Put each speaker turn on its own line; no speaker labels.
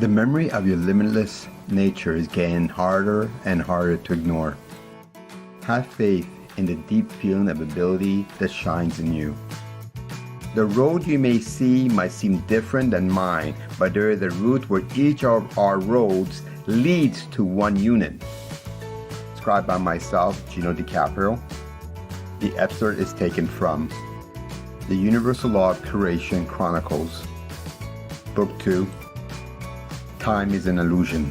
The memory of your limitless nature is getting harder and harder to ignore. Have faith in the deep feeling of ability that shines in you. The road you may see might seem different than mine, but there is a route where each of our roads leads to one unit. Described by myself, Gino DiCaprio. The excerpt is taken from The Universal Law of Creation, Chronicles, Book 2, Time is an Illusion.